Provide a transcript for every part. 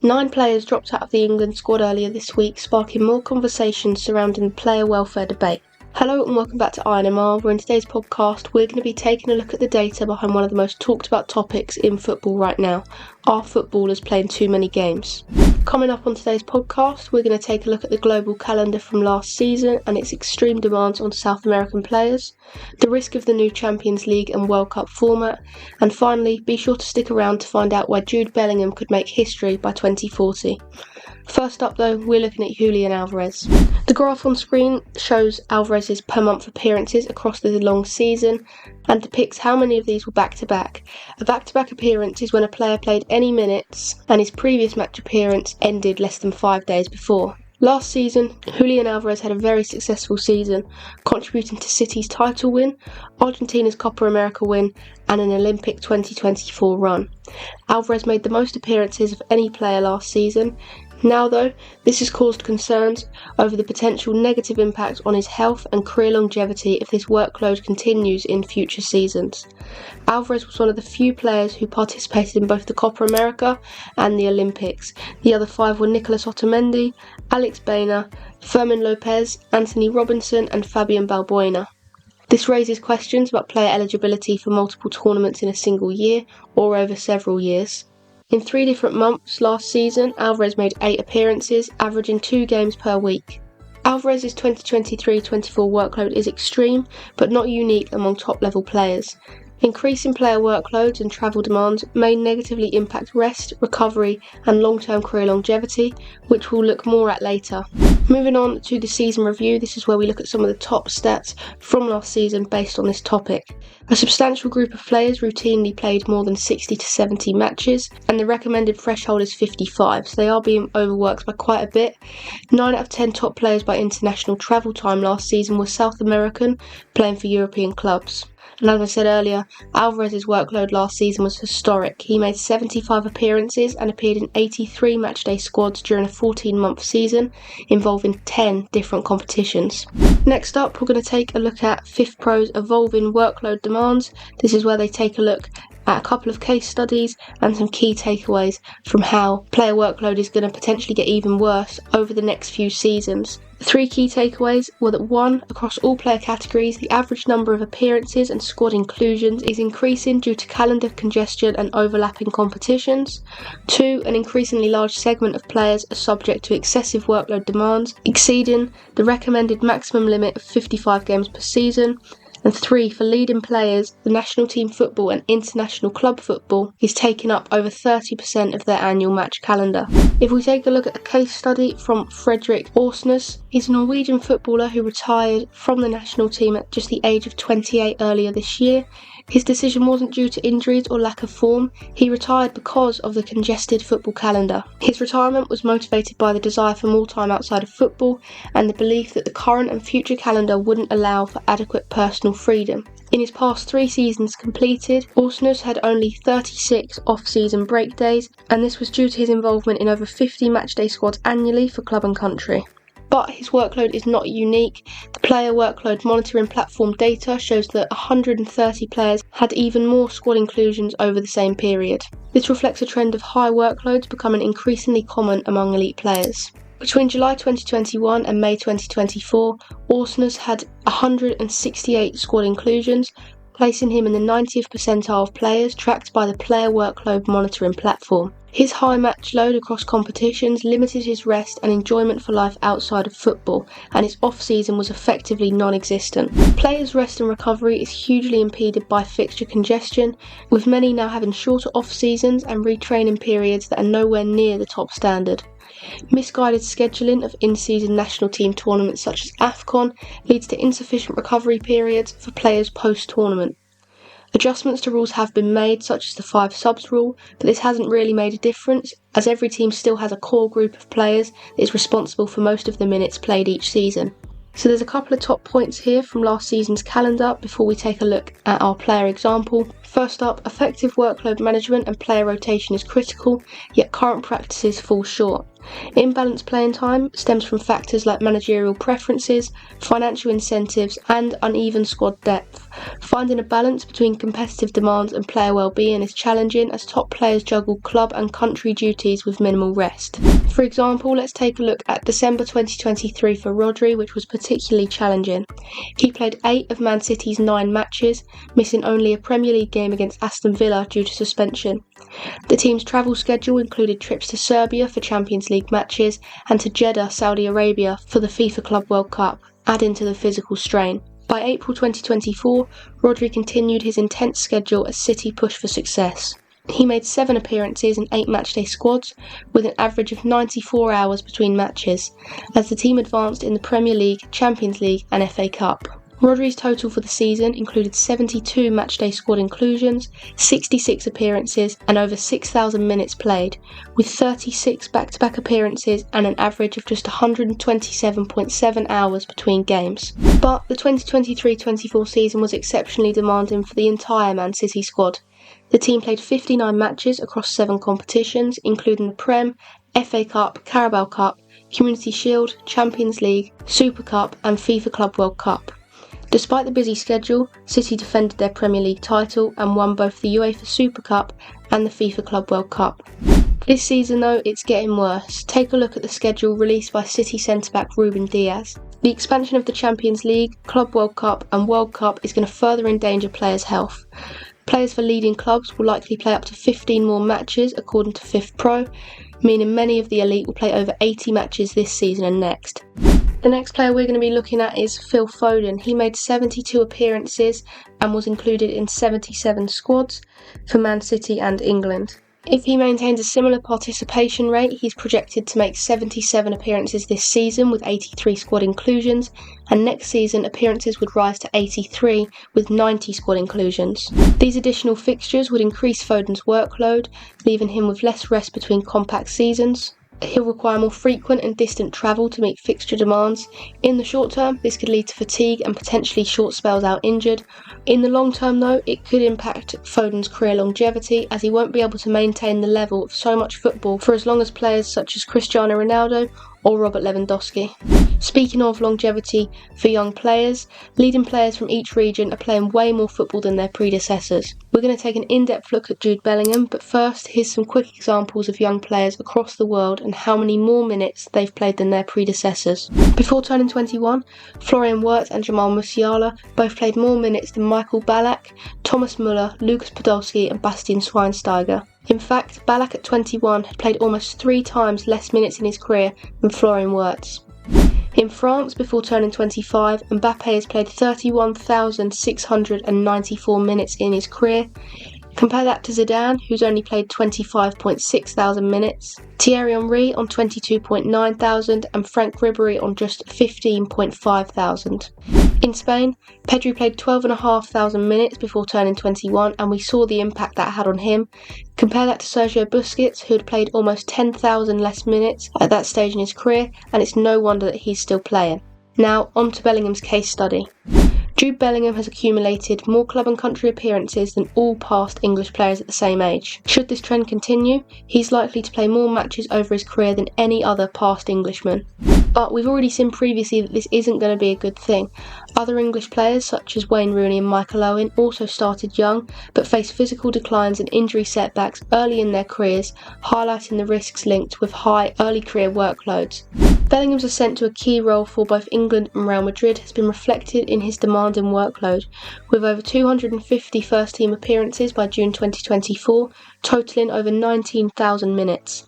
9 players dropped out of the England squad earlier this week, sparking more conversations surrounding the player welfare debate. Hello and welcome back to INMR, where in today's podcast we're going to be taking a look at the data behind one of the most talked about topics in football right now: are footballers playing too many games? Coming up on today's podcast, we're going to take a look at the global calendar from last season and its extreme demands on South American players, the risk of the new Champions League and World Cup format, and finally, be sure to stick around to find out why Jude Bellingham could make history by 2040. First up though, we're looking at Julian Álvarez. The graph on screen shows Álvarez's per month appearances across the long season and depicts how many of these were back-to-back. A back-to-back appearance is when a player played any minutes and his previous match appearance ended less than 5 days before. Last season, Julian Álvarez had a very successful season, contributing to City's title win, Argentina's Copa America win, and an Olympic 2024 run. Álvarez made the most appearances of any player last season. Now though, this has caused concerns over the potential negative impact on his health and career longevity if this workload continues in future seasons. Álvarez was one of the few players who participated in both the Copa America and the Olympics. The other 5 were Nicolas Otamendi, Alex Baena, Fermin Lopez, Anthony Robinson and Fabian Balbuena. This raises questions about player eligibility for multiple tournaments in a single year or over several years. In 3 different months last season, Álvarez made 8 appearances, averaging 2 games per week. Álvarez's 2023-24 workload is extreme, but not unique among top-level players. Increasing player workloads and travel demands may negatively impact rest, recovery, and long-term career longevity, which we'll look more at later. Moving on to the season review, this is where we look at some of the top stats from last season based on this topic. A substantial group of players routinely played more than 60 to 70 matches, and the recommended threshold is 55, so they are being overworked by quite a bit. 9 out of 10 top players by international travel time last season were South American, playing for European clubs. And as I said earlier, Álvarez's workload last season was historic. He made 75 appearances and appeared in 83 matchday squads during a 14-month season, involving 10 different competitions. Next up, we're going to take a look at FIFPro's evolving workload demands. This is where they take a look at a couple of case studies and some key takeaways from how player workload is going to potentially get even worse over the next few seasons. The 3 key takeaways were that 1, across all player categories, the average number of appearances and squad inclusions is increasing due to calendar congestion and overlapping competitions. 2, an increasingly large segment of players are subject to excessive workload demands, exceeding the recommended maximum limit of 55 games per season. And 3, for leading players, the national team football and international club football is taking up over 30% of their annual match calendar. If we take a look at a case study from Fredrik Aursnes, he's a Norwegian footballer who retired from the national team at just the age of 28 earlier this year. His decision wasn't due to injuries or lack of form. He retired because of the congested football calendar. His retirement was motivated by the desire for more time outside of football and the belief that the current and future calendar wouldn't allow for adequate personal freedom. In his past 3 seasons completed, Aursnes had only 36 off-season break days, and this was due to his involvement in over 50 matchday squads annually for club and country. But his workload is not unique. The player workload monitoring platform data shows that 130 players had even more squad inclusions over the same period. This reflects a trend of high workloads becoming increasingly common among elite players. Between July 2021 and May 2024, Aursnes had 168 squad inclusions, placing him in the 90th percentile of players tracked by the player workload monitoring platform. His high match load across competitions limited his rest and enjoyment for life outside of football, and his off-season was effectively non-existent. Players' rest and recovery is hugely impeded by fixture congestion, with many now having shorter off-seasons and retraining periods that are nowhere near the top standard. Misguided scheduling of in-season national team tournaments such as AFCON leads to insufficient recovery periods for players post-tournament. Adjustments to rules have been made, such as the 5 subs rule, but this hasn't really made a difference, as every team still has a core group of players that is responsible for most of the minutes played each season. So there's a couple of top points here from last season's calendar before we take a look at our player example. First up, effective workload management and player rotation is critical, yet current practices fall short. Imbalanced playing time stems from factors like managerial preferences, financial incentives, and uneven squad depth. Finding a balance between competitive demands and player well-being is challenging as top players juggle club and country duties with minimal rest. For example, let's take a look at December 2023 for Rodri, which was particularly challenging. He played 8 of Man City's 9 matches, missing only a Premier League game against Aston Villa due to suspension. The team's travel schedule included trips to Serbia for Champions League matches and to Jeddah, Saudi Arabia for the FIFA Club World Cup, adding to the physical strain. By April 2024, Rodri continued his intense schedule as City pushed for success. He made 7 appearances in 8 matchday squads, with an average of 94 hours between matches, as the team advanced in the Premier League, Champions League and FA Cup. Rodri's total for the season included 72 matchday squad inclusions, 66 appearances and over 6,000 minutes played, with 36 back-to-back appearances and an average of just 127.7 hours between games. But the 2023-24 season was exceptionally demanding for the entire Man City squad. The team played 59 matches across 7 competitions, including the Prem, FA Cup, Carabao Cup, Community Shield, Champions League, Super Cup and FIFA Club World Cup. Despite the busy schedule, City defended their Premier League title and won both the UEFA Super Cup and the FIFA Club World Cup. This season though, it's getting worse. Take a look at the schedule released by City centre-back Ruben Diaz. The expansion of the Champions League, Club World Cup and World Cup is going to further endanger players' health. Players for leading clubs will likely play up to 15 more matches according to Fifth Pro, meaning many of the elite will play over 80 matches this season and next. The next player we're going to be looking at is Phil Foden. He made 72 appearances and was included in 77 squads for Man City and England. If he maintains a similar participation rate, he's projected to make 77 appearances this season with 83 squad inclusions, and next season appearances would rise to 83 with 90 squad inclusions. These additional fixtures would increase Foden's workload, leaving him with less rest between compact seasons. He'll require more frequent and distant travel to meet fixture demands. In the short term, this could lead to fatigue and potentially short spells out injured. In the long term though, it could impact Foden's career longevity as he won't be able to maintain the level of so much football for as long as players such as Cristiano Ronaldo or Robert Lewandowski. Speaking of longevity for young players, leading players from each region are playing way more football than their predecessors. We're going to take an in-depth look at Jude Bellingham, but first here's some quick examples of young players across the world and how many more minutes they've played than their predecessors. Before turning 21, Florian Wirtz and Jamal Musiala both played more minutes than Michael Ballack, Thomas Müller, Lucas Podolski and Bastian Schweinsteiger. In fact, Ballack at 21 had played almost 3 times less minutes in his career than Florian Wirtz. In France, before turning 25, Mbappe has played 31,694 minutes in his career. Compare that to Zidane, who's only played 25.6 thousand minutes, Thierry Henry on 22.9 thousand and Frank Ribéry on just 15.5 thousand. In Spain, Pedri played 12,500 minutes before turning 21 and we saw the impact that had on him. Compare that to Sergio Busquets, who had played almost 10,000 less minutes at that stage in his career, and it's no wonder that he's still playing. Now, on to Bellingham's case study. Jude Bellingham has accumulated more club and country appearances than all past English players at the same age. Should this trend continue, he's likely to play more matches over his career than any other past Englishman. But we've already seen previously that this isn't going to be a good thing. Other English players such as Wayne Rooney and Michael Owen also started young, but faced physical declines and injury setbacks early in their careers, highlighting the risks linked with high early career workloads. Bellingham's ascent to a key role for both England and Real Madrid has been reflected in his demanding workload, with over 250 first-team appearances by June 2024, totalling over 19,000 minutes.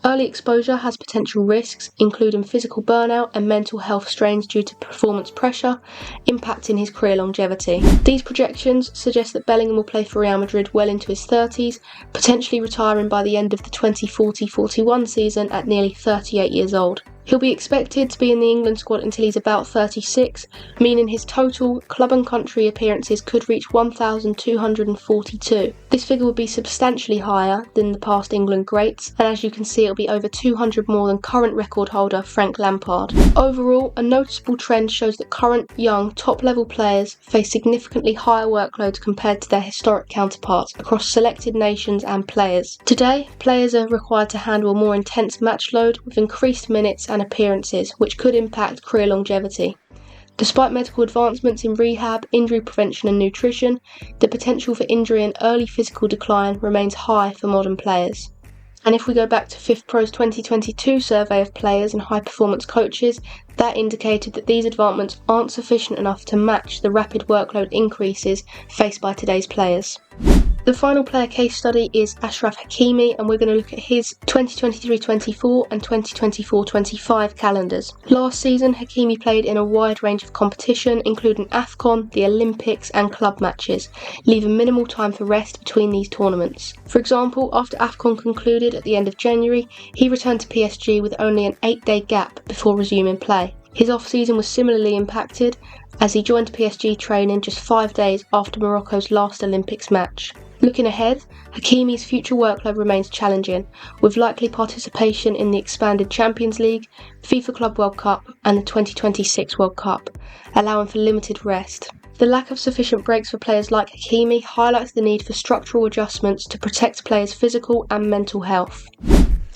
Early exposure has potential risks, including physical burnout and mental health strains due to performance pressure, impacting his career longevity. These projections suggest that Bellingham will play for Real Madrid well into his 30s, potentially retiring by the end of the 2040-41 season at nearly 38 years old. He'll be expected to be in the England squad until he's about 36, meaning his total club and country appearances could reach 1,242. This figure would be substantially higher than the past England greats, and as you can see, it'll be over 200 more than current record holder Frank Lampard. Overall, a noticeable trend shows that current, young, top-level players face significantly higher workloads compared to their historic counterparts across selected nations and players. Today, players are required to handle a more intense match load with increased minutes and appearances, which could impact career longevity. Despite medical advancements in rehab, injury prevention and nutrition, the potential for injury and early physical decline remains high for modern players. And if we go back to FIFPro's 2022 survey of players and high-performance coaches, that indicated that these advancements aren't sufficient enough to match the rapid workload increases faced by today's players. The final player case study is Achraf Hakimi, and we're going to look at his 2023-24 and 2024-25 calendars. Last season, Hakimi played in a wide range of competition, including AFCON, the Olympics and club matches, leaving minimal time for rest between these tournaments. For example, after AFCON concluded at the end of January, he returned to PSG with only an 8-day gap before resuming play. His off-season was similarly impacted, as he joined PSG training just 5 days after Morocco's last Olympics match. Looking ahead, Hakimi's future workload remains challenging, with likely participation in the expanded Champions League, FIFA Club World Cup and the 2026 World Cup, allowing for limited rest. The lack of sufficient breaks for players like Hakimi highlights the need for structural adjustments to protect players' physical and mental health.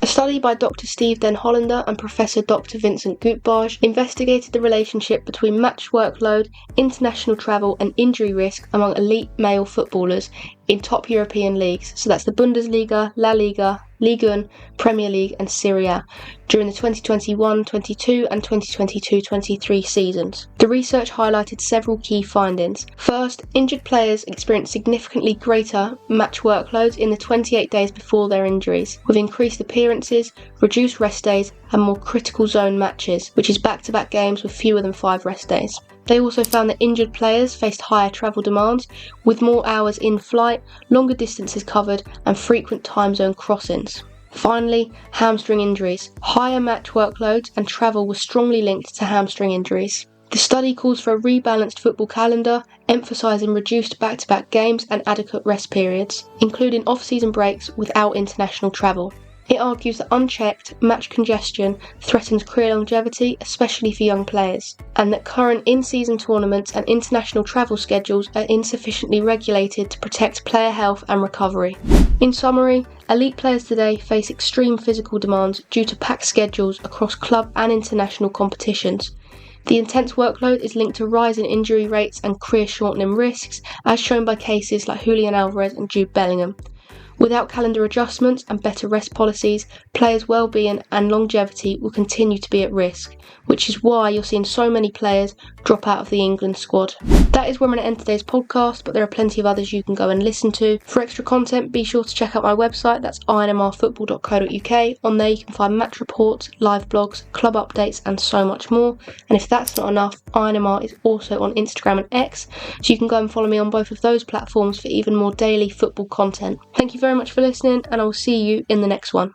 A study by Dr. Steve Den Hollander and Professor Dr. Vincent Gutbage investigated the relationship between match workload, international travel and injury risk among elite male footballers in top European leagues, so that's the Bundesliga, La Liga, Ligue 1, Premier League and Serie A, during the 2021-22 and 2022-23 seasons. The research highlighted several key findings. First, injured players experienced significantly greater match workloads in the 28 days before their injuries, with increased appearances, reduced rest days and more critical zone matches, which is back-to-back games with fewer than 5 rest days. They also found that injured players faced higher travel demands, with more hours in flight, longer distances covered, and frequent time zone crossings. Finally, hamstring injuries. Higher match workloads and travel were strongly linked to hamstring injuries. The study calls for a rebalanced football calendar, emphasising reduced back-to-back games and adequate rest periods, including off-season breaks without international travel. It argues that unchecked match congestion threatens career longevity, especially for young players, and that current in-season tournaments and international travel schedules are insufficiently regulated to protect player health and recovery. In summary, elite players today face extreme physical demands due to packed schedules across club and international competitions. The intense workload is linked to rising injury rates and career-shortening risks, as shown by cases like Julian Álvarez and Jude Bellingham. Without calendar adjustments and better rest policies, players' well-being and longevity will continue to be at risk, which is why you're seeing so many players drop out of the England squad. That is where I'm going to end today's podcast, but there are plenty of others you can go and listen to. For extra content, be sure to check out my website, that's inmrfootball.co.uk. On there you can find match reports, live blogs, club updates and so much more. And if that's not enough, INMR is also on Instagram and X, so you can go and follow me on both of those platforms for even more daily football content. Thank you very much for listening, and I will see you in the next one.